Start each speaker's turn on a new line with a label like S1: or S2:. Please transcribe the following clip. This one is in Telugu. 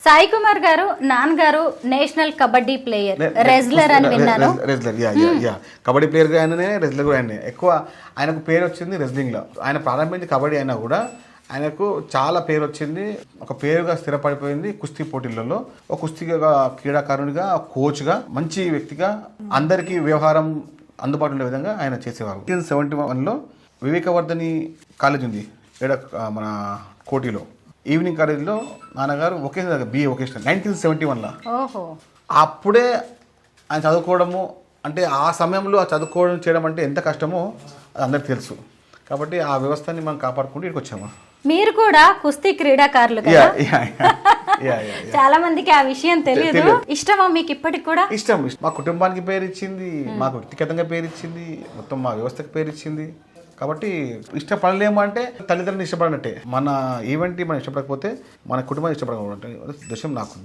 S1: సాయి కుమార్ గారు నాన్నగారు నేషనల్ కబడ్డీ ప్లేయర్, రెజ్లర్ అని విన్నాను.
S2: కబడ్డీ ప్లేయర్ గా ఆయననే, రెజ్లర్ కూడా ఆయనే. ఎక్కువ ఆయనకు పేరు వచ్చింది రెజ్లింగ్ లో. ఆయన ప్రారంభించి కబడ్డీ అయినా కూడా ఆయనకు చాలా పేరు వచ్చింది, ఒక పేరుగా స్థిరపడిపోయింది కుస్తీ పోటీలలో. ఒక కుస్తీగా, క్రీడాకారునిగా, కోచ్గా, మంచి వ్యక్తిగా, అందరికీ వ్యవహారం అందుబాటులో ఉండే విధంగా ఆయన చేసేవారు. 1971లో వివేకవర్ధని కాలేజ్ ఉంది మన కోటిలో. ఈవినింగ్ కాలేజీలో నాన్నగారు BA వొకేషనల్ 1971లో.
S1: ఓహో,
S2: అప్పుడే ఆయన చదువుకోవడము అంటే ఆ సమయంలో ఆ చదువుకోవడం చేయడం అంటే ఎంత కష్టమో అది అందరికి తెలుసు. కాబట్టి ఆ వ్యవస్థని మనం కాపాడుకుంటూ ఇక్కడికి వచ్చాము.
S1: మీరు కూడా కుస్తీ క్రీడాకారులు కదా? చాలా మందికి ఆ విషయం తెలియదు. ఇష్టమా మీకు ఇప్పటికి కూడా?
S2: ఇష్టం. మా కుటుంబానికి పేరు ఇచ్చింది, మాకు వ్యక్తిగతంగా పేరు ఇచ్చింది, మొత్తం మా వ్యవస్థకి పేరు ఇచ్చింది. కాబట్టి ఇష్టపడలేము అంటే తల్లిదండ్రులు ఇష్టపడినట్టే. మన ఈవెంట్ మనం ఇష్టపడకపోతే మన కుటుంబాన్ని ఇష్టపడకపోతే దృశ్యం నాకుంది.